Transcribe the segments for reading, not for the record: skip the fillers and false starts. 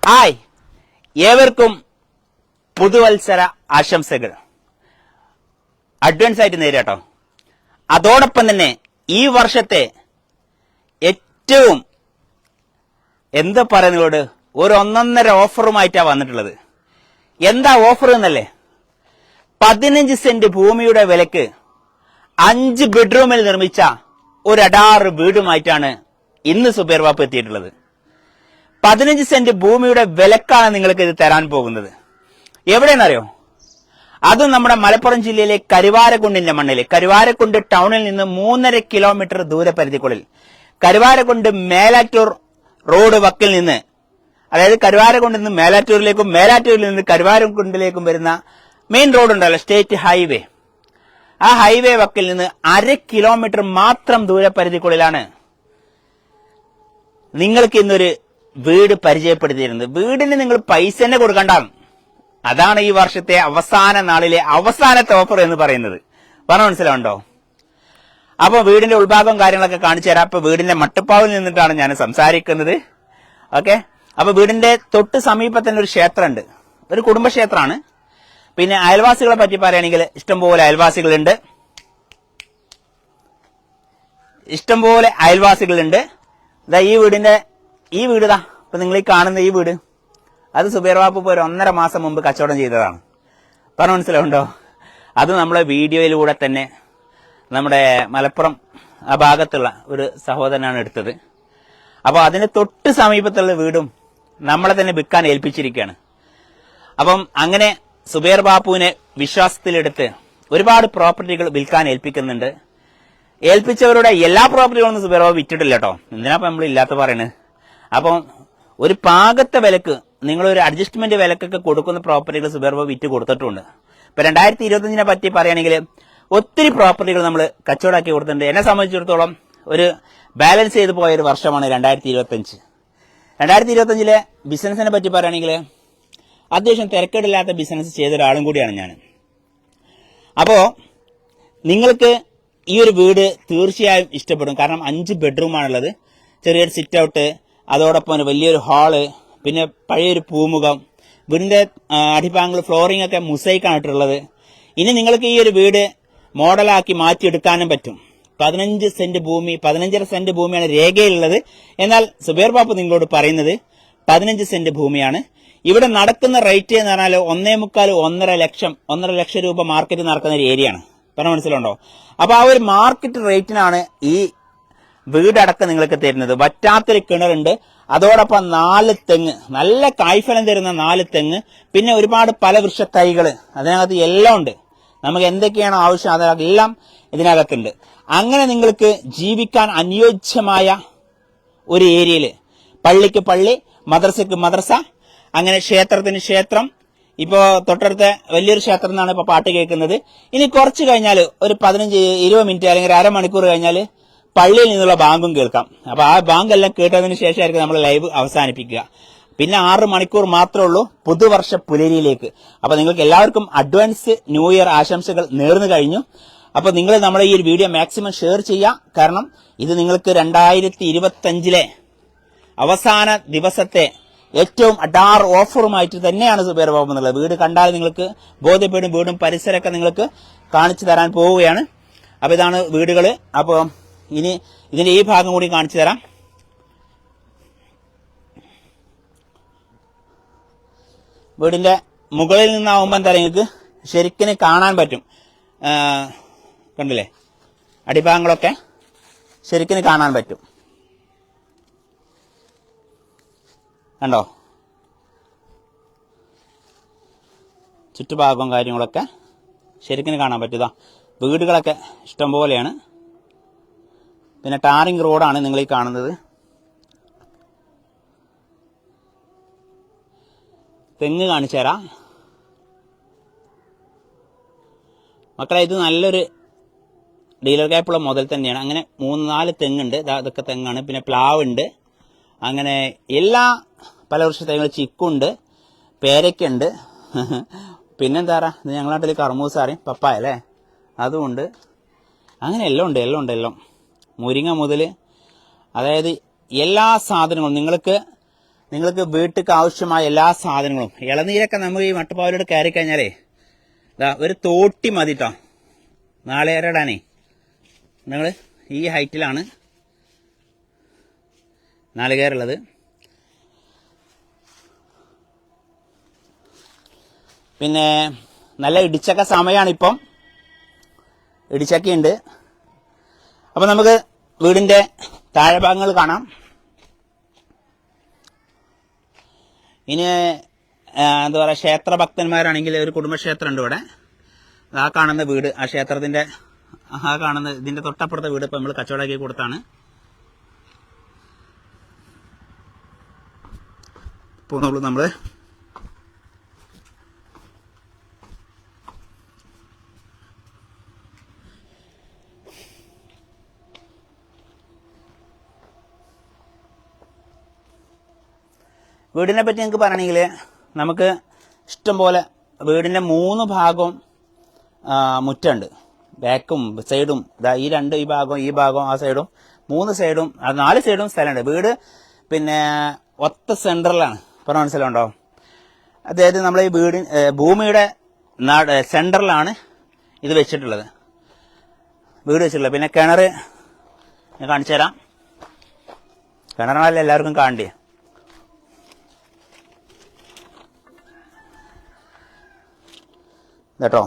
Hi, ഏവർക്കും പുതുവത്സര ആശംസകൾ അഡ്വാൻസ് ആയിട്ട് നേരിട്ടോ. അതോടൊപ്പം തന്നെ ഈ വർഷത്തെ ഏറ്റവും എന്താ പറയുന്നതോട് ഒരു ഒന്നൊന്നര ഓഫറുമായിട്ടാണ് വന്നിട്ടുള്ളത്. എന്താ ഓഫർ എന്നല്ലേ? 15 സെന്റ് ഭൂമിയുടെ വിലക്ക് 5 ബെഡ്റൂമിൽ നിർമ്മിച്ച ഒരു അടാറ് വീടുമായിട്ടാണ് ഇന്ന് സുബൈർ ബാപ്പു എത്തിയിട്ടുള്ളത്. 15 സെന്റ് ഭൂമിയുടെ വിലക്കാണ് നിങ്ങൾക്ക് ഇത് തരാൻ പോകുന്നത്. എവിടെയെന്നറിയോ? അതും നമ്മുടെ മലപ്പുറം ജില്ലയിലെ കരുവാരക്കുണ്ടിന്റെ മണ്ണിൽ, കരുവാരക്കുണ്ട് ടൗണിൽ നിന്ന് 3.5 കിലോമീറ്റർ ദൂരപരിധിക്കുള്ളിൽ, കരുവാരക്കുണ്ട് മേലാറ്റൂർ റോഡ് വക്കിൽ നിന്ന്, അതായത് കരുവാരക്കുണ്ടിൽ നിന്ന് മേലാറ്റൂരിലേക്കും മേലാറ്റൂരിൽ നിന്ന് കരുവാരക്കുണ്ടിലേക്കും വരുന്ന മെയിൻ റോഡ് ഉണ്ടല്ലോ, സ്റ്റേറ്റ് ഹൈവേ, ആ ഹൈവേ വക്കിൽ നിന്ന് 1/2 കിലോമീറ്റർ മാത്രം ദൂരപരിധിക്കുള്ളിലാണ് നിങ്ങൾക്ക് ഇന്നൊരു വീട് പരിചയപ്പെടുത്തിയിരുന്നത്. വീടിന് നിങ്ങൾ പൈസ തന്നെ കൊടുക്കണ്ടാണ്. അതാണ് ഈ വർഷത്തെ അവസാന നാളിലെ അവസാനത്തെ ഓഫർ എന്ന് പറയുന്നത്. പറഞ്ഞ മനസ്സിലാവുണ്ടോ? അപ്പൊ വീടിന്റെ ഉൾഭാഗവും കാര്യങ്ങളൊക്കെ കാണിച്ചു തരാം. അപ്പൊ വീടിന്റെ മട്ടുപ്പാവിൽ നിന്നിട്ടാണ് ഞാൻ സംസാരിക്കുന്നത്. ഓക്കെ, അപ്പൊ വീടിന്റെ തൊട്ട് സമീപത്തന്നെ ഒരു ക്ഷേത്രമുണ്ട്, ഒരു കുടുംബക്ഷേത്രമാണ്. പിന്നെ അയൽവാസികളെ പറ്റി പറയുകയാണെങ്കിൽ ഇഷ്ടംപോലെ അയൽവാസികളുണ്ട്, ഇഷ്ടംപോലെ അയൽവാസികളുണ്ട്. ഇതാ ഈ വീട് ഇതാ ഇപ്പൊ നിങ്ങൾ ഈ കാണുന്ന ഈ വീട്, അത് സുബൈർ ബാപ്പു ഇപ്പോൾ ഒരു 1.5 മാസം മുമ്പ് കച്ചവടം ചെയ്തതാണ്. പറഞ്ഞ മനസ്സിലാവുണ്ടോ? അത് നമ്മളെ വീഡിയോയിലൂടെ തന്നെ നമ്മുടെ മലപ്പുറം ആ ഭാഗത്തുള്ള ഒരു സഹോദരനാണ് എടുത്തത്. അപ്പോൾ അതിന് തൊട്ട് സമീപത്തുള്ള വീടും നമ്മളെ തന്നെ വിൽക്കാൻ ഏൽപ്പിച്ചിരിക്കുകയാണ്. അപ്പം അങ്ങനെ സുബൈർ ബാപ്പുവിനെ വിശ്വാസത്തിലെടുത്ത് ഒരുപാട് പ്രോപ്പർട്ടികൾ വിൽക്കാൻ ഏൽപ്പിക്കുന്നുണ്ട്. ഏൽപ്പിച്ചവരുടെ എല്ലാ പ്രോപ്പർട്ടികളൊന്നും സുബൈർ ബാബു വിറ്റിട്ടില്ല കേട്ടോ. എന്തിനാ നമ്മൾ ഇല്ലാത്ത പറയുന്നത്? അപ്പം ഒരു പാകത്തെ വിലക്ക്, നിങ്ങളൊരു അഡ്ജസ്റ്റ്മെന്റ് വിലക്കൊക്കെ കൊടുക്കുന്ന പ്രോപ്പർട്ടികൾ സുബൈർ ബാബു വിറ്റ് കൊടുത്തിട്ടുണ്ട്. ഇപ്പൊ 2025 പറ്റി പറയുകയാണെങ്കിൽ ഒത്തിരി പ്രോപ്പർട്ടികൾ നമ്മൾ കച്ചവടമാക്കി കൊടുത്തിട്ടുണ്ട്. എന്നെ സംബന്ധിച്ചിടത്തോളം ഒരു ബാലൻസ് ചെയ്ത് പോയ ഒരു വർഷമാണ് 2025. 2025 ബിസിനസിനെ പറ്റി പറയുകയാണെങ്കിൽ അത്യാവശ്യം തിരക്കേടില്ലാത്ത ബിസിനസ് ചെയ്ത ഒരാളും കൂടിയാണ് ഞാൻ. അപ്പോ നിങ്ങൾക്ക് ഈ ഒരു വീട് തീർച്ചയായും ഇഷ്ടപ്പെടും. കാരണം 5 ബെഡ്റൂമാണുള്ളത്, ചെറിയൊരു സിറ്റ് ഔട്ട്, അതോടൊപ്പം വലിയൊരു ഹാള്, പിന്നെ പഴയൊരു പൂമുഖം, വീടിന്റെ അടിഭാഗങ്ങൾ ഫ്ലോറിംഗ് ഒക്കെ മുസൈക്കാണ് ഇട്ടുള്ളത്. ഇനി നിങ്ങൾക്ക് ഈ ഒരു വീട് മോഡലാക്കി മാറ്റിയെടുക്കാനും പറ്റും. 15 സെന്റ് ഭൂമി, 15.5 സെന്റ് ഭൂമിയാണ് രേഖയിലുള്ളത്. എന്നാൽ സുബൈർ ബാപ്പു നിങ്ങളോട് പറയുന്നത് 15 സെന്റ് ഭൂമിയാണ്. ഇവിടെ നടക്കുന്ന റേറ്റ് എന്ന് പറഞ്ഞാൽ 1.25-1.5 ലക്ഷം രൂപ മാർക്കറ്റ് നടക്കുന്ന ഒരു ഏരിയയാണ്. പറഞ്ഞ മനസ്സിലുണ്ടോ? അപ്പൊ ആ ഒരു മാർക്കറ്റ് റേറ്റിനാണ് ഈ വീടടക്കം നിങ്ങൾക്ക് തരുന്നത്. വറ്റാത്തൊരു കിണറുണ്ട്, അതോടൊപ്പം 4 തെങ്ങ്, നല്ല കായ്ഫലം തരുന്ന 4 തെങ്ങ്, പിന്നെ ഒരുപാട് പല വൃക്ഷ തൈകൾ, അതിനകത്ത് എല്ലാം ഉണ്ട്. നമുക്ക് എന്തൊക്കെയാണോ ആവശ്യം അതെല്ലാം ഇതിനകത്തുണ്ട്. അങ്ങനെ നിങ്ങൾക്ക് ജീവിക്കാൻ അനുയോജ്യമായ ഒരു ഏരിയയിൽ, പള്ളിക്ക് പള്ളി, മദ്രസക്ക് മദ്രസ, അങ്ങനെ ക്ഷേത്രത്തിന് ക്ഷേത്രം. ഇപ്പോ തൊട്ടടുത്ത വലിയൊരു ക്ഷേത്രം എന്നാണ് ഇപ്പൊ പാട്ട് കേൾക്കുന്നത്. ഇനി കുറച്ച് കഴിഞ്ഞാൽ ഒരു 15-20 മിനിറ്റ് അല്ലെങ്കിൽ ഒരു അരമണിക്കൂർ കഴിഞ്ഞാൽ പള്ളിയിൽ നിന്നുള്ള ബാങ്കും കേൾക്കാം. അപ്പൊ ആ ബാങ്ക് എല്ലാം കേട്ടതിന് ശേഷമായിരിക്കും നമ്മൾ ലൈവ് അവസാനിപ്പിക്കുക. പിന്നെ 6 മണിക്കൂർ മാത്രമേ ഉള്ളൂ പുതുവർഷ പുലരിയിലേക്ക്. അപ്പൊ നിങ്ങൾക്ക് എല്ലാവർക്കും അഡ്വാൻസ് ന്യൂ ഇയർ ആശംസകൾ നേർന്നു കഴിഞ്ഞു. അപ്പൊ നിങ്ങൾ നമ്മുടെ ഈ ഒരു വീഡിയോ മാക്സിമം ഷെയർ ചെയ്യുക. കാരണം ഇത് നിങ്ങൾക്ക് 2025 അവസാന ദിവസത്തെ ഏറ്റവും അഡാർ ഓഫറുമായിട്ട് തന്നെയാണ് സുബൈർ ബാബു എന്നുള്ളത്. വീട് കണ്ടാൽ നിങ്ങൾക്ക് ബോധ്യപ്പെടും. വീടും പരിസരമൊക്കെ നിങ്ങൾക്ക് കാണിച്ചു തരാൻ പോവുകയാണ്. അപ്പൊ ഇതാണ് വീടുകൾ. അപ്പോൾ ഇനി ഇതിന്റെ ഈ ഭാഗം കൂടി കാണിച്ചു തരാം. വീടിന്റെ മുകളിൽ നിന്നാവുമ്പോൾ എന്താ നിങ്ങൾക്ക് ശരിക്കും കാണാൻ പറ്റും. കണ്ടില്ലേ? അടിഭാഗങ്ങളൊക്കെ ശരിക്കും കാണാൻ പറ്റും. കണ്ടോ? ചുറ്റുഭാഗവും കാര്യങ്ങളൊക്കെ ശരിക്കും കാണാൻ പറ്റുക. വീടുകളൊക്കെ ഇഷ്ടംപോലെയാണ്. പിന്നെ ടാറിംഗ് റോഡാണ് നിങ്ങൾ ഈ കാണുന്നത്. തെങ്ങ് കാണിച്ചു തരാം മക്കളെ. ഇത് നല്ലൊരു ഡീലർ ഗ്യാപ്പുള്ള മുതൽ തന്നെയാണ്. അങ്ങനെ 3-4 തെങ്ങുണ്ട്. ഇതൊക്കെ തെങ്ങാണ്. പിന്നെ പ്ലാവുണ്ട്. അങ്ങനെ എല്ലാ പല വൃക്ഷ തൈകൾ, ചിക്കുണ്ട്, പേരയ്ക്കുണ്ട്. പിന്നെന്താ പറയുക, ഇത് ഞങ്ങളുടെ നാട്ടിൽ കർമൂസ അറിയും, പപ്പായ അല്ലേ, അതുമുണ്ട്. അങ്ങനെ എല്ലാം ഉണ്ട്. മുരിങ്ങ മുതൽ, അതായത് എല്ലാ സാധനങ്ങളും നിങ്ങൾക്ക് നിങ്ങൾക്ക് വീട്ടിലേക്ക് ആവശ്യമായ എല്ലാ സാധനങ്ങളും. ഇളനീരൊക്കെ നമുക്ക് ഈ മട്ടുപ്പാവിലോട് കയറി കഴിഞ്ഞാലേ ഇതാ ഒരു തോട്ടി മതി കേട്ടോ നാളികേരം ഇടാനേ. നിങ്ങൾ ഈ ഹൈറ്റിലാണ് നാളികേരുള്ളത്. പിന്നെ നല്ല ഇടിച്ചക്ക സമയമാണിപ്പം, ഇടിച്ചക്കയുണ്ട്. അപ്പം നമുക്ക് വീടിൻ്റെ താഴെ ഭാഗങ്ങൾ കാണാം. ഇനി എന്താ പറയുക, ക്ഷേത്രഭക്തന്മാരാണെങ്കിൽ ഒരു കുടുംബക്ഷേത്രം ഉണ്ട് ഇവിടെ. ആ കാണുന്ന വീട്, ആ ക്ഷേത്രത്തിൻ്റെ ആ കാണുന്ന ഇതിൻ്റെ തൊട്ടപ്പുറത്തെ വീട് ഇപ്പം നമ്മൾ കച്ചവടമാക്കി കൊടുത്താണ്. പോന്നുള്ളൂ നമ്മൾ. വീടിനെ പറ്റി നിങ്ങൾക്ക് പറയണമെങ്കിൽ നമുക്ക് ഇഷ്ടം പോലെ വീടിൻ്റെ 3 ഭാഗവും മുറ്റുണ്ട്. ബാക്കും സൈഡും ഈ ഭാഗവും ആ സൈഡും 3 സൈഡും 4 സൈഡും സ്ഥലമുണ്ട്. വീട് പിന്നെ ഒത്ത സെൻറ്ററിലാണ്. പറഞ്ഞ മനസ്സിലുണ്ടോ? അതായത് നമ്മൾ ഈ ഭൂമിയുടെ സെൻറ്ററിലാണ് ഇത് വെച്ചിട്ടുള്ളത്, വീട് വെച്ചിട്ടുള്ളത്. പിന്നെ കിണർ ഞാൻ കാണിച്ചു തരാം. കിണറാണല്ലോ എല്ലാവർക്കും കാണണ്ടേ. കേട്ടോ,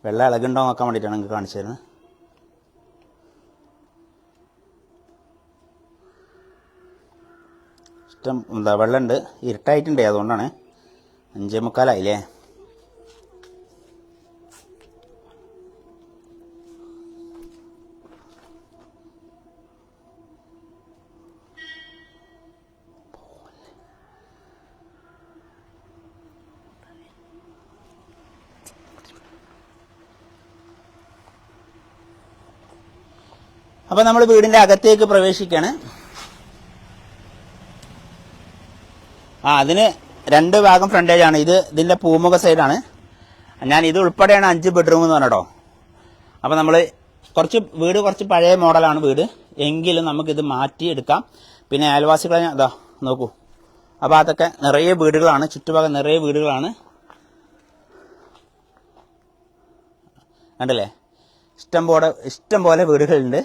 വെള്ളം ഇളകുണ്ടോ നോക്കാൻ വേണ്ടിയിട്ടാണ് നിങ്ങൾക്ക് കാണിച്ചു തരുന്നത്. ഇഷ്ടം വെള്ളമുണ്ട്, ഇരുട്ടായിട്ടുണ്ടേ, അതുകൊണ്ടാണ്. 5:45 അപ്പം നമ്മൾ വീടിൻ്റെ അകത്തേക്ക് പ്രവേശിക്കുകയാണ്. അതിന് 2 ഭാഗം ഫ്രണ്ടേജാണ്. ഇതിൻ്റെ പൂമുഖ സൈഡാണ്. ഞാൻ ഇത് ഉൾപ്പെടെയാണ് 5 ബെഡ്റൂം എന്ന് പറഞ്ഞോ. അപ്പം നമ്മൾ വീട് കുറച്ച് പഴയ മോഡലാണ് വീട്, എങ്കിലും നമുക്കിത് മാറ്റിയെടുക്കാം. പിന്നെ അയൽവാസികളെ അതാ നോക്കൂ, ആ ഭാഗത്തൊക്കെ നിറയെ വീടുകളാണ്, ചുറ്റുഭാഗം നിറയെ വീടുകളാണ്. കണ്ടല്ലേ, ഇഷ്ടം പോലെ വീടുകളുണ്ട്.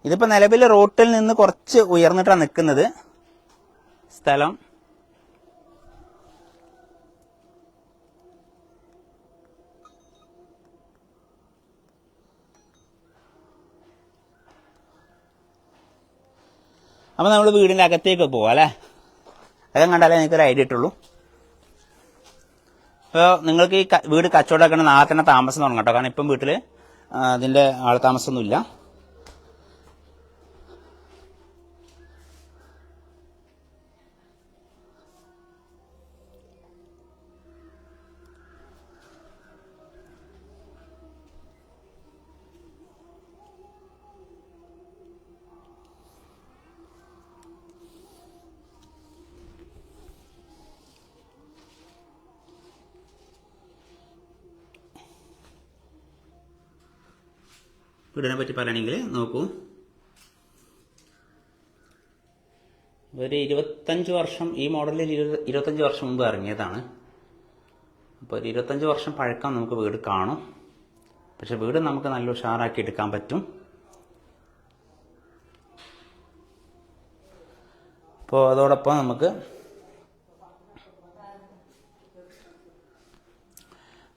ഇതിപ്പോൾ നിലവിൽ റോട്ടിൽ നിന്ന് കുറച്ച് ഉയർന്നിട്ടാണ് നിൽക്കുന്നത് സ്ഥലം. അപ്പം നമ്മൾ വീടിൻ്റെ അകത്തേക്ക് പോവാം അല്ലേ. അകം കണ്ടാലേ എനിക്കൊരു ഐഡിയ ഇട്ടുള്ളൂ. അപ്പോൾ നിങ്ങൾക്ക് ഈ വീട് കച്ചവടമാക്കണ നാളെ തന്നെ താമസം തുടങ്ങാം കേട്ടോ. കാരണം ഇപ്പം വീട്ടിൽ അതിൻ്റെ ആൾ താമസമൊന്നുമില്ല. വീടിനെ പറ്റി പറയുകയാണെങ്കിൽ നോക്കൂ, ഒരു 25 വർഷം, ഈ മോഡലിൽ 25 വർഷം മുമ്പ് ഇറങ്ങിയതാണ്. അപ്പോൾ ഒരു 25 വർഷം പഴക്കം നമുക്ക് വീട് കാണും. പക്ഷെ വീട് നമുക്ക് നല്ല ഉഷാറാക്കി എടുക്കാൻ പറ്റും. അപ്പോൾ അതോടൊപ്പം നമുക്ക്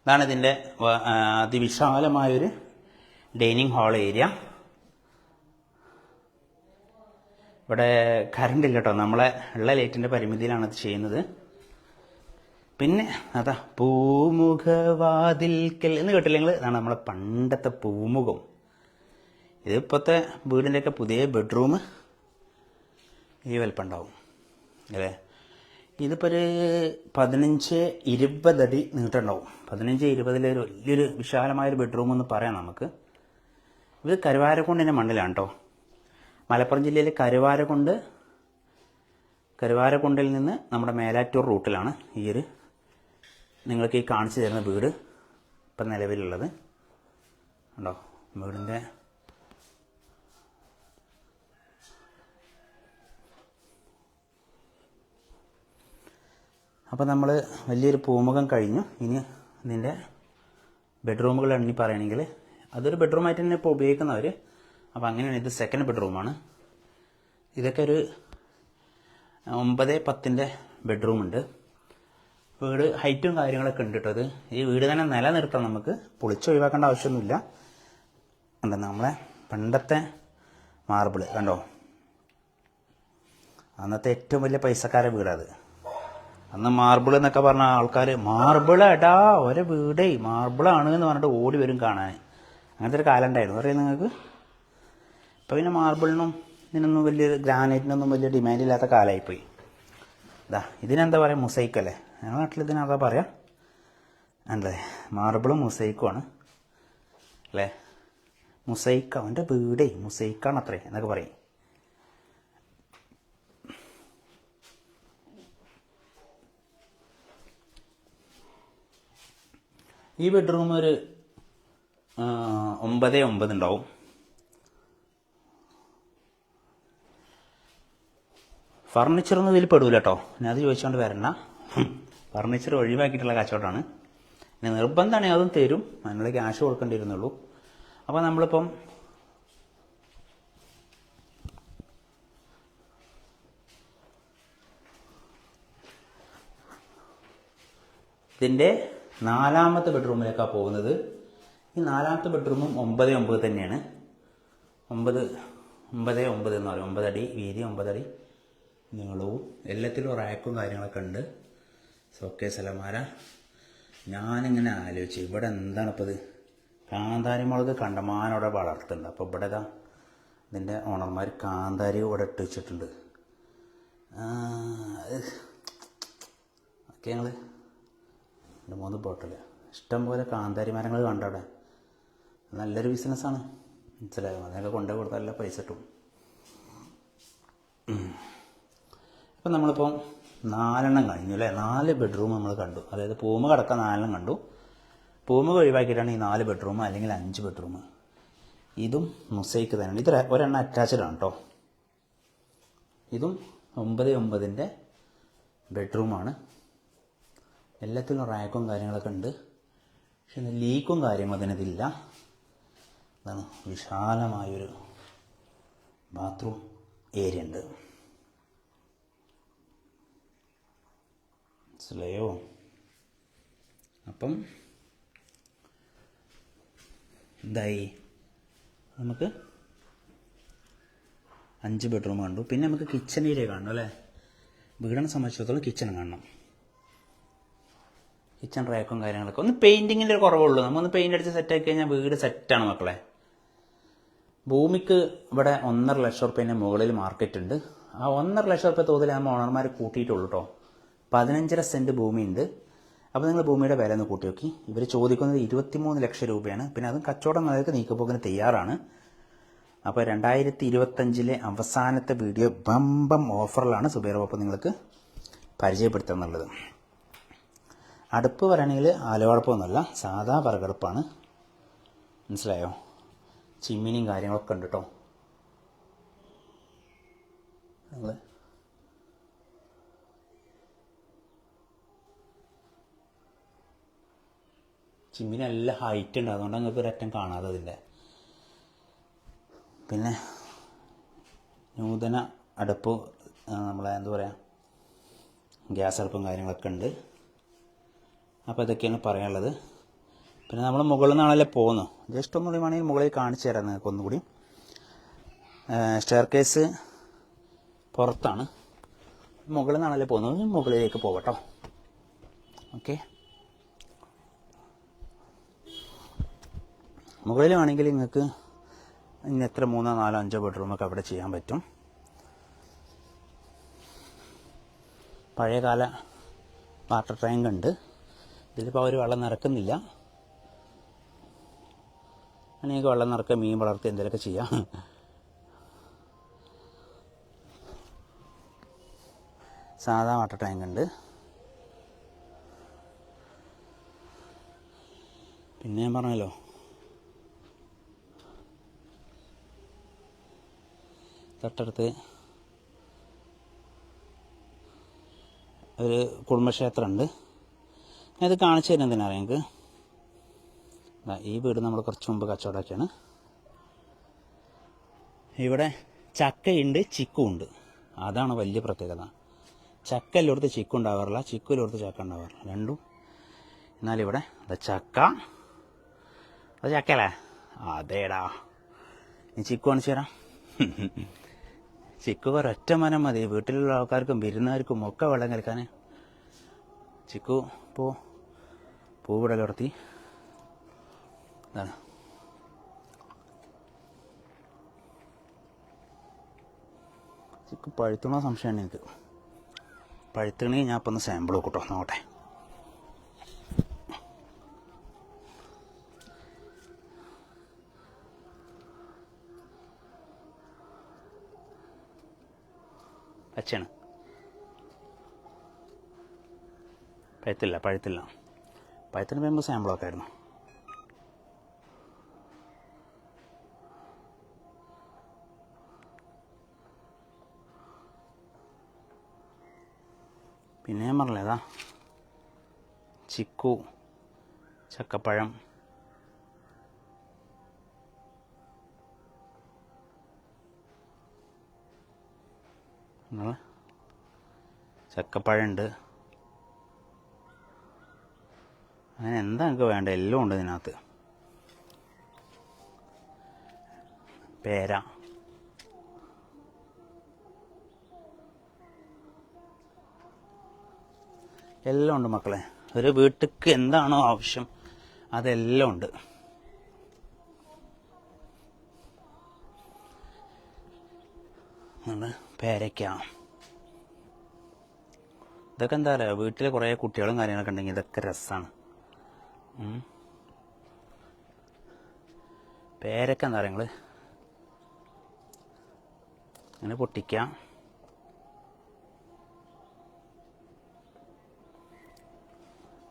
ഇതാണ് ഇതിൻ്റെ അതിവിശാലമായൊരു ഡൈനിങ് ഹാൾ ഏരിയ. ഇവിടെ കറണ്ട് ഇല്ല കേട്ടോ, നമ്മളെ ഉള്ള ലൈറ്റിൻ്റെ പരിമിതിയിലാണ് അത് ചെയ്യുന്നത്. പിന്നെ അതാ പൂമുഖവാതിൽക്കൽ എന്ന് കേട്ടില്ല നിങ്ങൾ? ഇതാണ് നമ്മളെ പണ്ടത്തെ പൂമുഖം. ഇതിപ്പോഴത്തെ വീടിൻ്റെയൊക്കെ പുതിയ ബെഡ്റൂം ഈ വലിപ്പം ഉണ്ടാവും അല്ലേ. ഇതിപ്പോൾ ഒരു 15-20 അടി നീട്ടുണ്ടാവും. 15-20 ഒരു വലിയൊരു വിശാലമായൊരു ബെഡ്റൂം എന്ന് പറയാം നമുക്ക്. ഇത് കരുവാരക്കുണ്ടിൻ്റെ മണ്ണിലാണ് കേട്ടോ. മലപ്പുറം ജില്ലയിലെ കരുവാരക്കുണ്ടിൽ നിന്ന് നമ്മുടെ മേലാറ്റൂർ റൂട്ടിലാണ് നിങ്ങൾക്ക് ഈ കാണിച്ചു തരുന്ന വീട് ഇപ്പം നിലവിലുള്ളത്. ഉണ്ടോ വീടിൻ്റെ അപ്പോൾ നമ്മൾ വലിയൊരു പൂമുഖം കഴിഞ്ഞു. ഇനി ഇതിൻ്റെ ബെഡ്റൂമുകൾ എണ്ണി പറയുകയാണെങ്കിൽ അതൊരു ബെഡ്റൂമായിട്ട് തന്നെ ഇപ്പോൾ ഉപയോഗിക്കുന്നവർ. അപ്പോൾ അങ്ങനെയാണ്. ഇത് സെക്കൻഡ് ബെഡ്റൂമാണ്. ഇതൊക്കെ ഒരു 9-10 ബെഡ്റൂമുണ്ട്. വീട് ഹൈറ്റും കാര്യങ്ങളൊക്കെ ഉണ്ട് കേട്ടോ. ഈ വീട് തന്നെ നിലനിർത്തണം, നമുക്ക് പൊളിച്ചൊഴിവാക്കേണ്ട ആവശ്യമൊന്നുമില്ല. കണ്ടോ നമ്മളെ പണ്ടത്തെ മാർബിൾ കണ്ടോ, അന്നത്തെ ഏറ്റവും വലിയ പൈസക്കാരെ വീടത്. അന്ന് മാർബിൾ എന്നൊക്കെ പറഞ്ഞ ആൾക്കാർ മാർബിൾ എടാ ഒരേ വീടേ മാർബിളാണ് എന്ന് പറഞ്ഞിട്ട് ഓടി വരും കാണാൻ. അങ്ങനത്തെ ഒരു കാലം ഉണ്ടായിരുന്നു അറിയാം നിങ്ങൾക്ക്. ഇപ്പം പിന്നെ മാർബിളിനും ഇതിനൊന്നും വലിയ ഗ്രാനൈറ്റിനൊന്നും വലിയ ഡിമാൻഡില്ലാത്ത കാലമായിപ്പോയി. ഇതിനെന്താ പറയുക, മൊസൈക്ക് അല്ലേ ഞങ്ങളുടെ നാട്ടിൽ ഇതിനെന്താ പറയുക അല്ലേ, മാർബിളും മൊസൈക്കുമാണ് അല്ലേ. മൊസൈക്ക അവൻ്റെ വീടേ മൊസൈക്കാണ് അത്രേ എന്നൊക്കെ പറയും. ഈ ബെഡ്റൂം ഒരു 9-9 ഉണ്ടാവും. ഫർണിച്ചറൊന്നും ഇതിൽ പെടൂല കേട്ടോ. ഞാൻ അത് ചോദിച്ചുകൊണ്ട് വരണ. ഫർണിച്ചർ ഒഴിവാക്കിയിട്ടുള്ള കച്ചവടമാണ്. പിന്നെ നിർബന്ധമാണെങ്കിൽ അതും തരും, അതിനുള്ള ക്യാഷ് കൊടുക്കേണ്ടിയിരുന്നുള്ളൂ. അപ്പോൾ നമ്മളിപ്പം ഇതിൻ്റെ 4ാമത്തെ ബെഡ്റൂമിലേക്കാണ് പോകുന്നത്. ഈ 4ാമത്തെ ബെഡ്റൂമും 9-9 തന്നെയാണ്. 9-9 എന്ന് പറയും. 9 അടി വീതി, 9 അടി നീളവും, എല്ലാത്തിലും റാക്കും കാര്യങ്ങളൊക്കെ ഉണ്ട്. സോക്കേസ് അലമാര. ഞാനിങ്ങനെ ആലോചിച്ചു ഇവിടെ എന്താണ് ഇപ്പോൾ ഇത്, കാന്താരി മുളക് കണ്ടമാനോടെ വളർത്തുന്നുണ്ട്. അപ്പോൾ ഇവിടെ ഇതിൻ്റെ ഓണർമാർ കാന്താരി ഇവിടെ ഇട്ട് വെച്ചിട്ടുണ്ട്. ഓക്കെ ഞങ്ങൾ 2-3 ബോട്ടിൽ ഇഷ്ടംപോലെ കാന്താരി മരങ്ങൾ കണ്ടവിടെ. നല്ലൊരു ബിസിനസ്സാണ്, മനസ്സിലായോ. അതിനൊക്കെ കൊണ്ടുപോയി കൊടുത്താൽ നല്ല പൈസ കിട്ടും. ഇപ്പം നമ്മളിപ്പോൾ 4 കഴിഞ്ഞു അല്ലേ. 4 ബെഡ്റൂം നമ്മൾ കണ്ടു. അതായത് പൂമ കിടക്കാൻ 4 കണ്ടു. പൂമ ഒഴിവാക്കിയിട്ടാണ് ഈ 4 ബെഡ്റൂം അല്ലെങ്കിൽ 5 ബെഡ്റൂം. ഇതും മൊസൈക്ക് തന്നെയാണ്. ഇത് ഒരെണ്ണം അറ്റാച്ച്ഡ് ആണ് കേട്ടോ. ഇതും 9-9 ബെഡ്റൂമാണ്. എല്ലാത്തിലും റാക്കും കാര്യങ്ങളൊക്കെ ഉണ്ട്. പക്ഷെ ലീക്കും കാര്യങ്ങളും അതിനതില്ല. അതാണ് വിശാലമായൊരു ബാത്റൂം ഏരിയ ഉണ്ട്, മനസ്സിലായോ. അപ്പം എന്തായി, നമുക്ക് 5 ബെഡ്റൂം കണ്ടു. പിന്നെ നമുക്ക് കിച്ചൺ ഏരിയ കാണണം അല്ലേ. വീടിനെ സംബന്ധിച്ചിടത്തോളം കിച്ചൺ കാണണം. കിച്ചൺ റാക്കും കാര്യങ്ങളൊക്കെ. ഒന്ന് പെയിൻറ്റിങ്ങിൻ്റെ ഒരു കുറവുള്ളൂ. നമ്മൊന്ന് പെയിൻ്റ് അടിച്ച് സെറ്റാക്കി കഴിഞ്ഞാൽ വീട് സെറ്റാണ് മക്കളെ. ഭൂമിക്ക് ഇവിടെ 1.5 ലക്ഷം റുപ്യേൻ്റെ മുകളിൽ മാർക്കറ്റ് ഉണ്ട്. ആ 1.5 ലക്ഷം റുപ്യ തോതിൽ നമ്മൾ ഓണർമാർ കൂട്ടിയിട്ടുള്ളൂ കേട്ടോ. 15.5 സെൻറ്റ് ഭൂമിയുണ്ട്. അപ്പോൾ നിങ്ങൾ ഭൂമിയുടെ വില ഒന്ന് കൂട്ടി നോക്കി. ഇവർ ചോദിക്കുന്നത് 23 ലക്ഷം രൂപയാണ്. പിന്നെ അതും കച്ചവടം നിലക്ക് നീക്കുപോക്കിന് തയ്യാറാണ്. അപ്പോൾ 2025 അവസാനത്തെ വീഡിയോ ബമ്പം ഓഫറിലാണ് സുബൈർ ബാപ്പു നിങ്ങൾക്ക് പരിചയപ്പെടുത്തുന്നുള്ളത്. അടുപ്പ് പറയുകയാണെങ്കിൽ ആലുവടുപ്പൊന്നുമല്ല, സാധാ വിറകടുപ്പാണ്, മനസ്സിലായോ. ചിമ്മിനിയും കാര്യങ്ങളൊക്കെ ഉണ്ട് കേട്ടോ. നിങ്ങൾ ചിമ്മിനി നല്ല ഹൈറ്റ് ഉണ്ട്, അതുകൊണ്ട് നിങ്ങൾക്ക് ഒരറ്റം കാണാതെ അതിൻ്റെ. പിന്നെ നൂതന അടുപ്പ്, നമ്മളെ എന്താ പറയുക, ഗ്യാസ് അടുപ്പും കാര്യങ്ങളൊക്കെ ഉണ്ട്. അപ്പോൾ ഇതൊക്കെയാണ് പറയാനുള്ളത്. പിന്നെ നമ്മൾ മുകളിൽ നിന്നാണല്ലേ പോകുന്നത്. ജസ്റ്റ് ഒന്നുകൂടി വേണമെങ്കിൽ മുകളിൽ കാണിച്ചു തരാം നിങ്ങൾക്ക് ഒന്നുകൂടി. സ്റ്റെയർ കേസ് പുറത്താണ്, മുകളിൽ നിന്നാണല്ലേ പോകുന്നത്. മുകളിലേക്ക് പോകട്ടോ. ഓക്കെ, മുകളിൽ വേണമെങ്കിൽ നിങ്ങൾക്ക് ഇനി എത്ര 3, 4, 5 ബെഡ്റൂമൊക്കെ അവിടെ ചെയ്യാൻ പറ്റും. പഴയകാല വാട്ടർ ടാങ്ക് ഉണ്ട്. ഇതിലിപ്പോൾ അവർ വെള്ളം നിറക്കുന്നില്ല. എനിക്ക് വെള്ളം നിറക്കുക, മീൻ വളർത്തുക, എന്തെങ്കിലുമൊക്കെ ചെയ്യാം. സാധാ വാട്ടർ ടാങ്ക് ഉണ്ട്. പിന്നെ ഞാൻ പറഞ്ഞല്ലോ തൊട്ടടുത്ത് ഒരു കുടുംബക്ഷേത്രമുണ്ട്. ഞാനത് കാണിച്ചു തരുന്നത് എന്തിനറിയാം നിങ്ങൾക്ക്. ഈ വീട് നമ്മൾ കുറച്ച് മുമ്പ് കച്ചവടമാക്കിയാണ്. ഇവിടെ ചക്കയുണ്ട്, ചിക്കുണ്ട്. അതാണ് വലിയ പ്രത്യേകത. ചക്ക എല്ലായിടത്ത് ചിക്കു ഉണ്ടാവാറില്ല, ചിക്കു എല്ലായിടത്ത് ചക്ക ഉണ്ടാവാറില്ല, രണ്ടും. എന്നാലിവിടെ ചക്ക, അത് ചക്കയല്ലേ? അതേടാ, നീ ചിക്കു കാണിച്ചു തരാം. ചിക്കു ഒരൊറ്റ മരം മതി വീട്ടിലുള്ള ആൾക്കാർക്കും വിരുന്നുകാർക്കും ഒക്കെ വെള്ളം കലക്കാൻ. ചിക്കു പൂവിടൽ ഉറത്തി. ഇതാണ് ചിക്കു. പഴുത്തണോ സംശയമാണ് എനിക്ക്. പഴുത്തണെങ്കിൽ ഞാൻ ഇപ്പം ഒന്ന് സാമ്പിൾ നോക്കട്ടോ, നോക്കട്ടെ. പച്ചയാണ്, പഴുത്തില്ല. പഴുത്തിന് പറയുമ്പോൾ സാമ്പിളൊക്കെ ആയിരുന്നു. പിന്നെ ഞാൻ പറഞ്ഞില്ലേതാ ചിക്കു, ചക്കപ്പഴം, ചക്കപ്പഴമുണ്ട്. അങ്ങനെ എന്താ നിങ്ങൾക്ക് വേണ്ട എല്ലാം ഉണ്ട് ഇതിനകത്ത്. പേര, എല്ലാം ഉണ്ട് മക്കളെ. ഒരു വീട്ടിക്ക് എന്താണോ ആവശ്യം അതെല്ലാം ഉണ്ട്. പേരയ്ക്ക, ഇതൊക്കെ എന്താ പറയുക, വീട്ടിൽ കുറേ കുട്ടികളും കാര്യങ്ങളൊക്കെ ഉണ്ടെങ്കിൽ ഇതൊക്കെ രസമാണ്. പേരയ്ക്ക എന്താ പറയുക, നിങ്ങൾ അങ്ങനെ പൊട്ടിക്കാം.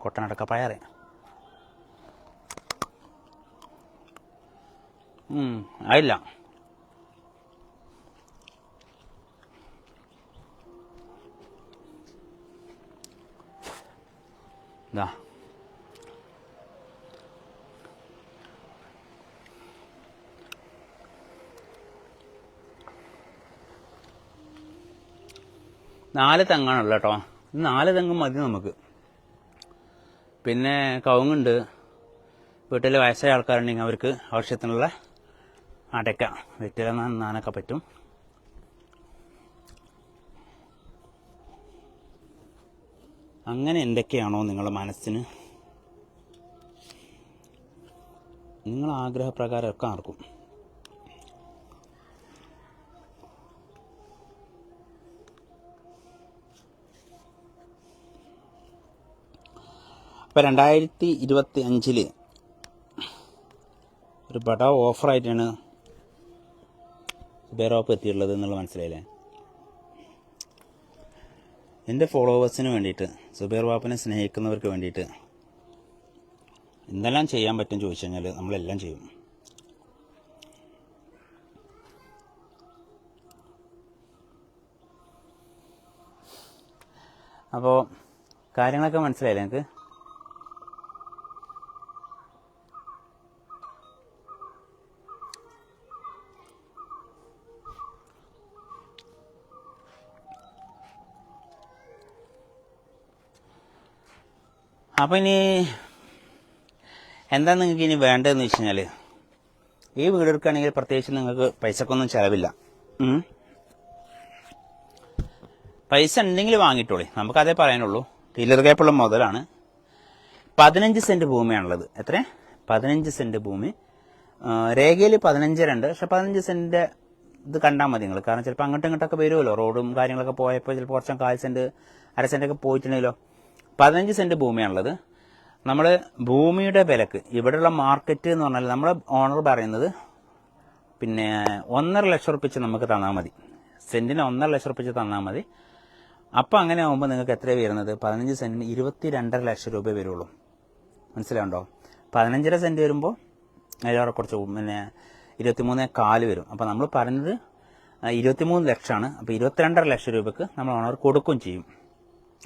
കൊട്ടനടക്ക പയറ്, ആയില്ല. ഇതാ 4 തെങ്ങാണുള്ളത് കേട്ടോ. 4 തെങ്ങും മതി നമുക്ക്. പിന്നെ കവുങ്ങുണ്ട്. വീട്ടിൽ വയസ്സായ ആൾക്കാരുണ്ടെങ്കിൽ അവർക്ക് ആവശ്യത്തിനുള്ള അടയ്ക്ക വെറ്റില നന്നാനൊക്കെ പറ്റും. അങ്ങനെ എന്തൊക്കെയാണോ നിങ്ങളുടെ മനസ്സിന്, നിങ്ങളെ ആഗ്രഹപ്രകാരം ഒക്കെ നടക്കും. ഇപ്പോൾ 2025 ഒരു ബഡ ഓഫറായിട്ടാണ് സുബൈറോപ്പ് എത്തിയിട്ടുള്ളത് എന്നുള്ളത് മനസ്സിലായില്ലേ. എൻ്റെ ഫോളോവേഴ്സിന് വേണ്ടിയിട്ട്, സുബൈർ വാപ്പിനെ സ്നേഹിക്കുന്നവർക്ക് വേണ്ടിയിട്ട് എന്തെല്ലാം ചെയ്യാൻ പറ്റും ചോദിച്ചു കഴിഞ്ഞാൽ നമ്മളെല്ലാം ചെയ്യും. അപ്പോൾ കാര്യങ്ങളൊക്കെ മനസ്സിലായില്ലേ നിങ്ങൾക്ക്? അപ്പോൾ ഇനി എന്താ നിങ്ങൾക്ക് ഇനി വേണ്ടതെന്ന് വെച്ച് കഴിഞ്ഞാൽ, ഈ വീട് എടുക്കുകയാണെങ്കിൽ പ്രത്യേകിച്ച് നിങ്ങൾക്ക് പൈസക്കൊന്നും ചിലവില്ല. പൈസ ഉണ്ടെങ്കിൽ വാങ്ങിയിട്ടോളി, നമുക്കതേ പറയാനുള്ളൂ. ഡീലർ ഗ്യാപ്പുള്ള മുതലാണ്. 15 സെന്റ് ഭൂമിയാണുള്ളത്. എത്ര? 15 സെന്റ് ഭൂമി. രേഖയിൽ 15.2, പക്ഷെ 15 സെന്റ് ഇത് കണ്ടാൽ മതി നിങ്ങൾ. കാരണം ചിലപ്പോൾ അങ്ങോട്ടും ഇങ്ങോട്ടൊക്കെ വരുമല്ലോ, റോഡും കാര്യങ്ങളൊക്കെ പോയപ്പോൾ ചിലപ്പോൾ കുറച്ചും 1/4 സെന്റ് 1/2 സെന്റൊക്കെ പോയിട്ടുണ്ടെങ്കിലോ. 15 സെന്റ് ഭൂമിയാണുള്ളത്. നമ്മൾ ഭൂമിയുടെ വിലക്ക് ഇവിടെയുള്ള മാർക്കറ്റ് എന്ന് പറഞ്ഞാൽ നമ്മുടെ ഓണർ പറയുന്നത് പിന്നെ 1.5 ലക്ഷം റുപ്യ നമുക്ക് തന്നാൽ മതി. സെന്റിന് 1.5 ലക്ഷം റുപ്യ തന്നാൽ മതി. അപ്പം അങ്ങനെ ആകുമ്പോൾ നിങ്ങൾക്ക് എത്രയാണ് വരുന്നത്? 15 സെന്റിന് 22.5 ലക്ഷം രൂപ വരുള്ളൂ. മനസ്സിലാവുണ്ടോ? 15.5 സെന്റ് വരുമ്പോൾ അതിലേറെ കുറച്ച് പിന്നെ 23.4 വരും. അപ്പോൾ നമ്മൾ പറയുന്നത് 23 ലക്ഷമാണ്. അപ്പോൾ 22.5 ലക്ഷം രൂപയ്ക്ക് നമ്മൾ ഓണർ കൊടുക്കുകയും ചെയ്യും.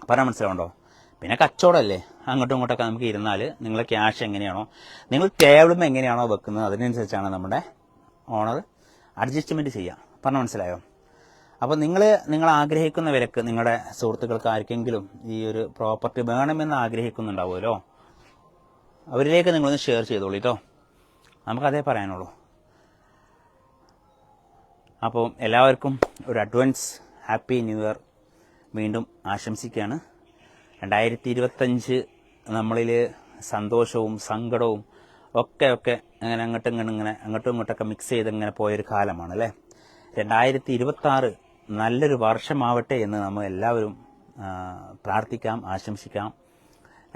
പറഞ്ഞാൽ മനസ്സിലാവുണ്ടോ? പിന്നെ കച്ചവടമല്ലേ, അങ്ങോട്ടും ഇങ്ങോട്ടൊക്കെ നമുക്ക് ഇരുന്നാൽ നിങ്ങളെ ക്യാഷ് എങ്ങനെയാണോ, നിങ്ങൾ ടേബിളും എങ്ങനെയാണോ വെക്കുന്നത് അതിനനുസരിച്ചാണ് നമ്മുടെ ഓണർ അഡ്ജസ്റ്റ്മെൻറ്റ് ചെയ്യുക. പറഞ്ഞാൽ മനസ്സിലായോ? അപ്പോൾ നിങ്ങൾ ആഗ്രഹിക്കുന്ന വിലക്ക് നിങ്ങളുടെ സുഹൃത്തുക്കൾക്ക് ആർക്കെങ്കിലും ഈ ഒരു പ്രോപ്പർട്ടി വേണമെന്ന് ആഗ്രഹിക്കുന്നുണ്ടാവുമല്ലോ, അവരിലേക്ക് നിങ്ങളൊന്ന് ഷെയർ ചെയ്തോളൂ കേട്ടോ. നമുക്കതേ പറയാനുള്ളൂ. അപ്പോൾ എല്ലാവർക്കും ഒരു അഡ്വാൻസ് ഹാപ്പി ന്യൂ ഇയർ വീണ്ടും ആശംസിക്കുകയാണ്. 2025 നമ്മളിൽ സന്തോഷവും സങ്കടവും ഒക്കെ അങ്ങനെ അങ്ങോട്ടും ഇങ്ങോട്ടൊക്കെ മിക്സ് ചെയ്ത് ഇങ്ങനെ പോയൊരു കാലമാണ് അല്ലേ. 2026 നല്ലൊരു വർഷമാവട്ടെ എന്ന് നമ്മൾ എല്ലാവരും പ്രാർത്ഥിക്കാം, ആശംസിക്കാം.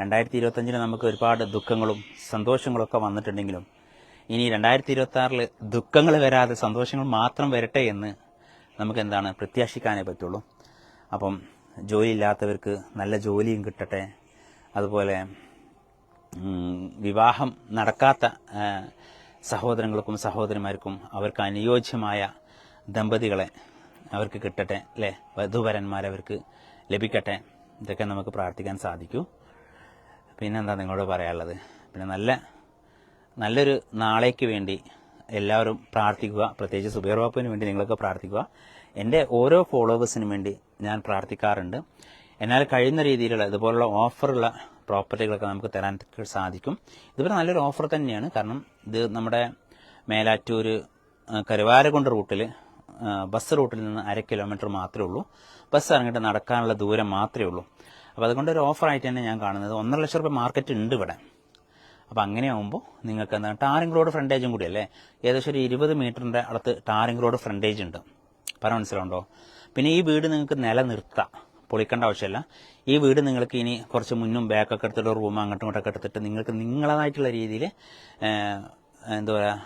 2025 നമുക്ക് ഒരുപാട് ദുഃഖങ്ങളും സന്തോഷങ്ങളൊക്കെ വന്നിട്ടുണ്ടെങ്കിലും ഇനി 2026 ദുഃഖങ്ങൾ വരാതെ സന്തോഷങ്ങൾ മാത്രം വരട്ടെ എന്ന് നമുക്ക് എന്താണ് പ്രത്യാശിക്കാനേ പറ്റുള്ളൂ. അപ്പം ജോലിയില്ലാത്തവർക്ക് നല്ല ജോലിയും കിട്ടട്ടെ. അതുപോലെ വിവാഹം നടക്കാത്ത സഹോദരങ്ങൾക്കും സഹോദരിമാർക്കും അവർക്ക് അനുയോജ്യമായ ദമ്പതികളെ അവർക്ക് കിട്ടട്ടെ അല്ലേ, വധുവരന്മാരവർക്ക് ലഭിക്കട്ടെ. ഇതൊക്കെ നമുക്ക് പ്രാർത്ഥിക്കാൻ സാധിക്കൂ. പിന്നെന്താ നിങ്ങളോട് പറയാനുള്ളത്? പിന്നെ നല്ലൊരു നാളേക്ക് വേണ്ടി എല്ലാവരും പ്രാർത്ഥിക്കുക. പ്രത്യേകിച്ച് സുബൈർ ബാപ്പുവിന് വേണ്ടി നിങ്ങളൊക്കെ പ്രാർത്ഥിക്കുക. എൻ്റെ ഓരോ ഫോളോവേഴ്സിനും വേണ്ടി ഞാൻ പ്രാർത്ഥിക്കാറുണ്ട്. എന്നാൽ കഴിയുന്ന രീതിയിലുള്ള ഇതുപോലുള്ള ഓഫറുള്ള പ്രോപ്പർട്ടികളൊക്കെ നമുക്ക് തരാൻ സാധിക്കും. ഇതുപോലെ നല്ലൊരു ഓഫർ തന്നെയാണ്. കാരണം ഇത് നമ്മുടെ മേലാറ്റൂർ കരുവാരക്കുണ്ട് റൂട്ടിൽ ബസ് റൂട്ടിൽ നിന്ന് 1/2 കിലോമീറ്റർ മാത്രമേ ഉള്ളൂ. ബസ് ഇറങ്ങിയിട്ട് നടക്കാനുള്ള ദൂരം മാത്രമേ ഉള്ളൂ. അപ്പോൾ അതുകൊണ്ട് ഒരു ഓഫറായിട്ട് തന്നെ ഞാൻ കാണുന്നത്. 1.5 ലക്ഷം രൂപ മാർക്കറ്റ് ഉണ്ട് ഇവിടെ. അപ്പോൾ അങ്ങനെയാകുമ്പോൾ നിങ്ങൾക്ക് എന്താണ് ടാറിംഗ് റോഡ് ഫ്രണ്ടേജും കൂടി അല്ലേ, ഏകദേശം ഒരു 20 മീറ്ററിൻ്റെ അടുത്ത് ടാറിംഗ് റോഡ് ഫ്രണ്ടേജ് ഉണ്ട്. പറഞ്ഞ മനസ്സിലുണ്ടോ? പിന്നെ ഈ വീട് നിങ്ങൾക്ക് നിലനിർത്താം, പൊളിക്കേണ്ട ആവശ്യമില്ല. ഈ വീട് നിങ്ങൾക്ക് ഇനി കുറച്ച് മുന്നും ബാക്കൊക്കെ എടുത്തിട്ട് റൂം അങ്ങോട്ടും ഇങ്ങോട്ടൊക്കെ എടുത്തിട്ട് നിങ്ങൾക്ക് നിങ്ങളതായിട്ടുള്ള രീതിയിൽ എന്താ പറയുക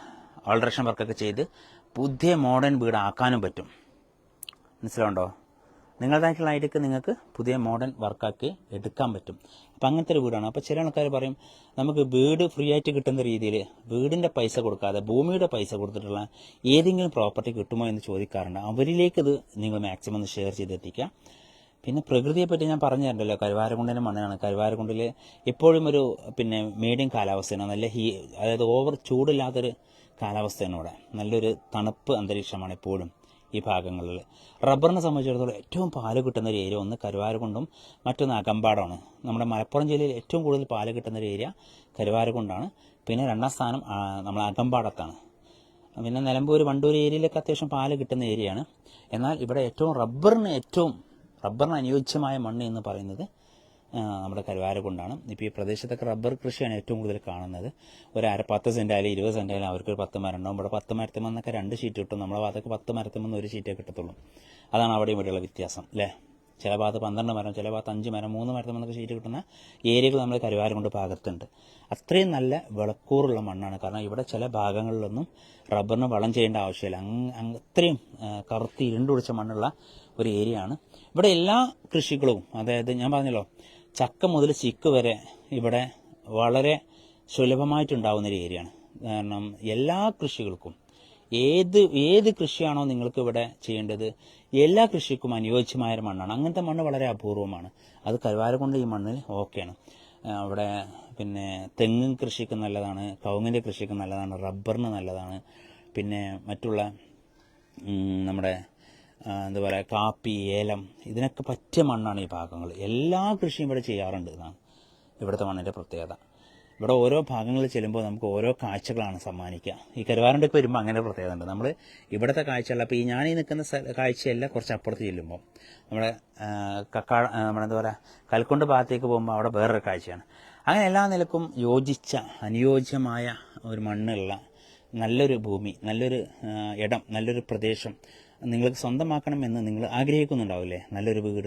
ഓൾട്രേഷൻ വർക്കൊക്കെ ചെയ്ത് പുതിയ മോഡേൺ വീടാക്കാനും പറ്റും. മനസ്സിലുണ്ടോ? നിങ്ങളതായിട്ടുള്ള ഐഡിയക്ക് നിങ്ങൾക്ക് പുതിയ മോഡേൺ വർക്കാക്കി എടുക്കാൻ പറ്റും. അപ്പം അങ്ങനത്തെ ഒരു വീടാണ്. അപ്പോൾ ചില ആൾക്കാർ പറയും നമുക്ക് വീട് ഫ്രീ ആയിട്ട് കിട്ടുന്ന രീതിയിൽ വീടിൻ്റെ പൈസ കൊടുക്കാതെ ഭൂമിയുടെ പൈസ കൊടുത്തിട്ടുള്ള ഏതെങ്കിലും പ്രോപ്പർട്ടി കിട്ടുമോ എന്ന് ചോദിക്കാറുണ്ട്. അവരിലേക്ക് ഇത് നിങ്ങൾ മാക്സിമം ഒന്ന് ഷെയർ ചെയ്തെത്തിക്കുക. പിന്നെ പ്രകൃതിയെപ്പറ്റി ഞാൻ പറഞ്ഞു തരണ്ടല്ലോ, കരുവാരക്കുണ്ടിൻ്റെ മണ്ണാണ്. കരുവാരക്കുണ്ടിൽ എപ്പോഴും ഒരു മീഡിയം കാലാവസ്ഥയാണ്. അതായത് ഓവർ ചൂടില്ലാത്തൊരു കാലാവസ്ഥയാണ് ഇവിടെ. നല്ലൊരു തണുപ്പ് അന്തരീക്ഷമാണ് എപ്പോഴും ഈ ഭാഗങ്ങളിൽ. റബ്ബറിനെ സംബന്ധിച്ചിടത്തോളം ഏറ്റവും പാല് കിട്ടുന്ന ഒരു ഏരിയ ഒന്ന് കരുവാരക്കുണ്ടും മറ്റൊന്ന് അകമ്പാടമാണ്. നമ്മുടെ മലപ്പുറം ജില്ലയിൽ ഏറ്റവും കൂടുതൽ പാല് കിട്ടുന്ന ഒരു ഏരിയ കരുവാരക്കുണ്ടാണ്. പിന്നെ 2ാം സ്ഥാനം നമ്മൾ അകമ്പാടത്താണ്. പിന്നെ നിലമ്പൂർ വണ്ടൂർ ഏരിയയിലൊക്കെ അത്യാവശ്യം പാല് കിട്ടുന്ന ഏരിയയാണ്. എന്നാൽ ഇവിടെ റബ്ബറിന് അനുയോജ്യമായ മണ്ണ് എന്ന് പറയുന്നത് നമ്മുടെ കരുവാരക്കുണ്ടാണ്. ഇപ്പോൾ ഈ പ്രദേശത്തൊക്കെ റബ്ബർ കൃഷിയാണ് ഏറ്റവും കൂടുതൽ കാണുന്നത്. ഒരു 10 സെൻറ്റായാലും 20 സെൻറ്റായാലും അവർക്ക് 10 മരം ഉണ്ടാവും. ഇവിടെ 10 മരത്തുമെന്നൊക്കെ 2 ഷീറ്റ് കിട്ടും. നമ്മളെ ഭാഗത്തൊക്കെ 10 മരത്തുമെന്ന് 1 ഷീറ്റേ കിട്ടത്തുള്ളൂ. അതാണ് അവിടെ ഇവിടെയുള്ള വ്യത്യാസം അല്ലേ. ചില ഭാഗത്ത് 12 മരം, ചില ഭാഗത്ത് 5 മരം, 3 മരത്തുമെന്നൊക്കെ ഷീറ്റ് കിട്ടുന്ന ഏരിയകൾ നമ്മൾ കരുവാരക്കുണ്ട് ഭാഗത്തുണ്ട്. അത്രയും നല്ല വിളക്കൂറുള്ള മണ്ണാണ്. കാരണം ഇവിടെ ചില ഭാഗങ്ങളിലൊന്നും റബ്ബറിന് വളം ചെയ്യേണ്ട ആവശ്യമില്ല. അത്രയും കറുത്ത് ഇരുണ്ടുപിടിച്ച മണ്ണുള്ള ഒരു ഏരിയ ആണ്. ഇവിടെ എല്ലാ കൃഷികളും, അതായത് ഞാൻ പറഞ്ഞല്ലോ ചക്ക മുതൽ ചിക്ക് വരെ ഇവിടെ വളരെ സുലഭമായിട്ടുണ്ടാവുന്ന ഒരു ഏരിയയാണ്. കാരണം എല്ലാ കൃഷികൾക്കും ഏത് കൃഷിയാണോ നിങ്ങൾക്ക് ഇവിടെ ചെയ്യേണ്ടത് എല്ലാ കൃഷിക്കും അനുയോജ്യമായ മണ്ണാണ്. അങ്ങനത്തെ മണ്ണ് വളരെ അപൂർവമാണ്. അത് കരുവാരക്കുണ്ട് ഈ മണ്ണിൽ ഓക്കെയാണ്. അവിടെ തെങ്ങ് കൃഷിക്ക് നല്ലതാണ്, കവുങ്ങിൻ്റെ കൃഷിക്ക് നല്ലതാണ്, റബ്ബറിന് നല്ലതാണ്. പിന്നെ മറ്റുള്ള നമ്മുടെ എന്താ പറയുക കാപ്പി, ഏലം ഇതിനൊക്കെ പറ്റിയ മണ്ണാണ് ഈ ഭാഗങ്ങൾ. എല്ലാ കൃഷിയും ഇവിടെ ചെയ്യാറുണ്ട് എന്നാണ് ഇവിടുത്തെ മണ്ണിൻ്റെ പ്രത്യേകത. ഇവിടെ ഓരോ ഭാഗങ്ങളിൽ ചെല്ലുമ്പോൾ നമുക്ക് ഓരോ കാഴ്ചകളാണ് സമ്മാനിക്കുക. ഈ കരുവാരണ്ടൊക്കെ വരുമ്പോൾ അങ്ങനെ പ്രത്യേകത ഉണ്ട്. നമ്മൾ ഇവിടുത്തെ കാഴ്ചയല്ല, അപ്പോൾ ഞാനീ നിൽക്കുന്ന കാഴ്ചയല്ല, കുറച്ച് അപ്പുറത്ത് ചെല്ലുമ്പോൾ നമ്മുടെ നമ്മളെന്താ പറയുക കൽക്കുണ്ട് ഭാഗത്തേക്ക് പോകുമ്പോൾ അവിടെ വേറൊരു കാഴ്ചയാണ്. അങ്ങനെ എല്ലാ നിലക്കും യോജിച്ച അനുയോജ്യമായ ഒരു മണ്ണുള്ള നല്ലൊരു ഭൂമി, നല്ലൊരു ഇടം, നല്ലൊരു പ്രദേശം നിങ്ങൾക്ക് സ്വന്തമാക്കണമെന്ന് നിങ്ങൾ ആഗ്രഹിക്കുന്നുണ്ടാവില്ലേ. നല്ലൊരു വീട്,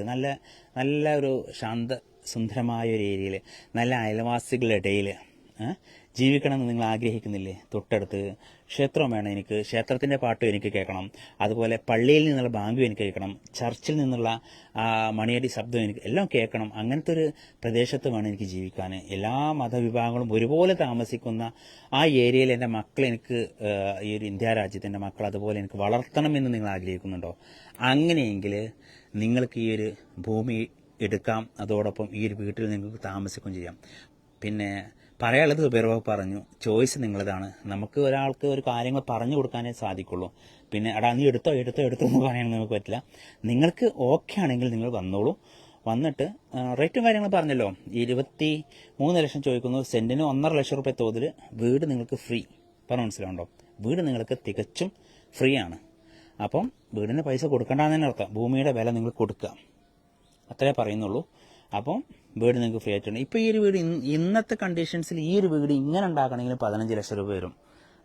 നല്ല ഒരു ശാന്ത സുന്ദരമായ ഒരു ഏരിയയിൽ, നല്ല അയൽവാസികളുടെ ഇടയിൽ ജീവിക്കണമെന്ന് നിങ്ങൾ ആഗ്രഹിക്കുന്നില്ലേ? തൊട്ടടുത്ത് ക്ഷേത്രം വേണം എനിക്ക്, ക്ഷേത്രത്തിൻ്റെ പാട്ടും എനിക്ക് കേൾക്കണം, അതുപോലെ പള്ളിയിൽ നിന്നുള്ള ബാങ്കും എനിക്ക് കേൾക്കണം, ചർച്ചിൽ നിന്നുള്ള മണിയടി ശബ്ദം എനിക്ക് എല്ലാം കേൾക്കണം. അങ്ങനത്തെ ഒരു പ്രദേശത്ത് വേണം എനിക്ക് ജീവിക്കാൻ. എല്ലാ മതവിഭാഗങ്ങളും ഒരുപോലെ താമസിക്കുന്ന ആ ഏരിയയിൽ എൻ്റെ മക്കൾ എനിക്ക്, ഈ ഒരു ഇന്ത്യ രാജ്യത്തിൻ്റെ മക്കൾ അതുപോലെ എനിക്ക് വളർത്തണമെന്ന് നിങ്ങൾ ആഗ്രഹിക്കുന്നുണ്ടോ? അങ്ങനെയെങ്കിൽ നിങ്ങൾക്ക് ഈ ഒരു ഭൂമി എടുക്കാം, അതോടൊപ്പം ഈ ഒരു വീട്ടിൽ നിങ്ങൾക്ക് താമസിക്കുകയും ചെയ്യാം. പിന്നെ പറയാനുള്ളത് സുബൈർ ബാബു പറഞ്ഞു, ചോയ്സ് നിങ്ങളതാണ്. നമുക്ക് ഒരാൾക്ക് ഒരു കാര്യങ്ങൾ പറഞ്ഞു കൊടുക്കാനേ സാധിക്കുള്ളൂ. പിന്നെ എടാ നീ എടുത്തോ എന്ന് പറയാനൊന്നും നമുക്ക് പറ്റില്ല. നിങ്ങൾക്ക് ഓക്കെ ആണെങ്കിൽ നിങ്ങൾ വന്നോളൂ. വന്നിട്ട് റേറ്റും കാര്യങ്ങൾ പറഞ്ഞല്ലോ, 23 ലക്ഷം ചോദിക്കുന്നു, സെൻറ്റിന് 1.5 ലക്ഷം രൂപ തോതിൽ വീട് നിങ്ങൾക്ക് ഫ്രീ. പറഞ്ഞ മനസ്സിലാവുണ്ടോ? വീട് നിങ്ങൾക്ക് തികച്ചും ഫ്രീ ആണ്. അപ്പം വീടിന് പൈസ കൊടുക്കേണ്ടെന്ന് തന്നെ അർത്ഥം. ഭൂമിയുടെ വില നിങ്ങൾ കൊടുക്കുക, അത്രേ പറയുന്നുള്ളൂ. അപ്പം വീട് നിങ്ങൾക്ക് ഫ്രീ ആയിട്ടുണ്ട്. ഇപ്പോൾ ഈ ഒരു വീട് ഇന്നത്തെ കണ്ടീഷൻസിൽ ഈ ഒരു വീട് ഇങ്ങനെ ഉണ്ടാക്കണമെങ്കിൽ 15 ലക്ഷം രൂപ വരും.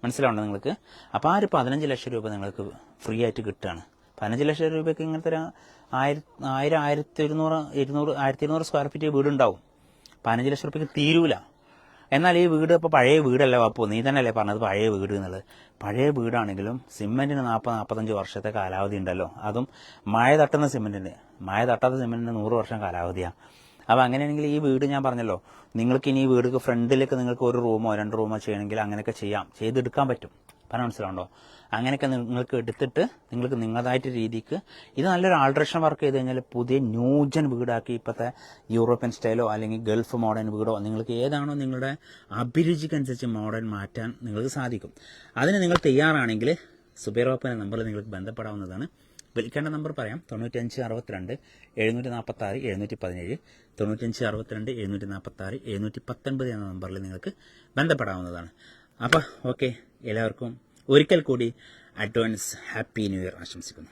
മനസ്സിലാവുണ്ടോ നിങ്ങൾക്ക്? അപ്പോൾ ആ ഒരു 15 ലക്ഷം രൂപ നിങ്ങൾക്ക് ഫ്രീ ആയിട്ട് കിട്ടുകയാണ്. 15 ലക്ഷം രൂപയ്ക്ക് ഇങ്ങനത്തെ ഒരു 1200 സ്ക്വയർ ഫീറ്റ് വീടുണ്ടാവും. 15 ലക്ഷം രൂപയ്ക്ക് തീരൂല. എന്നാൽ ഈ വീട് ഇപ്പോൾ പഴയ വീടല്ല അപ്പോൾ നീ തന്നെയല്ലേ പറഞ്ഞത് പഴയ വീട് എന്നുള്ളത്. പഴയ വീടാണെങ്കിലും സിമെൻറ്റിന് 40-45 വർഷത്തെ കാലാവധി ഉണ്ടല്ലോ. അതും മഴ തട്ടുന്ന സിമെൻറ്റിന്, മഴ തട്ടാത്ത സിമെൻറ്റിന് 100 വർഷം കാലാവധിയാണ്. അപ്പോൾ അങ്ങനെയാണെങ്കിൽ ഈ വീട് ഞാൻ പറഞ്ഞല്ലോ, നിങ്ങൾക്ക് ഇനി ഈ വീടിക്ക് ഫ്രണ്ടിലേക്ക് നിങ്ങൾക്ക് 1 റൂമോ 2 റൂമോ ചെയ്യണമെങ്കിൽ അങ്ങനെയൊക്കെ ചെയ്തെടുക്കാൻ പറ്റും. പറഞ്ഞ മനസ്സിലാവുണ്ടോ? അങ്ങനെയൊക്കെ നിങ്ങൾക്ക് എടുത്തിട്ട് നിങ്ങൾക്ക് നിങ്ങളതായിട്ട് രീതിക്ക് ഇത് നല്ലൊരു ആൾട്രേഷൻ വർക്ക് ചെയ്ത് കഴിഞ്ഞാൽ പുതിയ ന്യൂജൻ വീടാക്കി, ഇപ്പോഴത്തെ യൂറോപ്യൻ സ്റ്റൈലോ അല്ലെങ്കിൽ ഗൾഫ് മോഡേൺ വീടോ നിങ്ങൾക്ക് ഏതാണോ നിങ്ങളുടെ അഭിരുചിക്കനുസരിച്ച് മോഡേൺ മാറ്റാൻ നിങ്ങൾക്ക് സാധിക്കും. അതിന് നിങ്ങൾ തയ്യാറാണെങ്കിൽ സുബൈർ ബാപ്പുവിൻ്റെ നമ്പറിൽ നിങ്ങൾക്ക് ബന്ധപ്പെടാവുന്നതാണ്. വിളിക്കേണ്ട നമ്പർ പറയാം: 9562 746 717, 9562 746 719 എന്ന നമ്പറിൽ നിങ്ങൾക്ക് ബന്ധപ്പെടാവുന്നതാണ്. അപ്പോൾ ഓക്കെ, എല്ലാവർക്കും ഒരിക്കൽ കൂടി അഡ്വാൻസ് ഹാപ്പി ന്യൂ ഇയർ ആശംസിക്കുന്നു.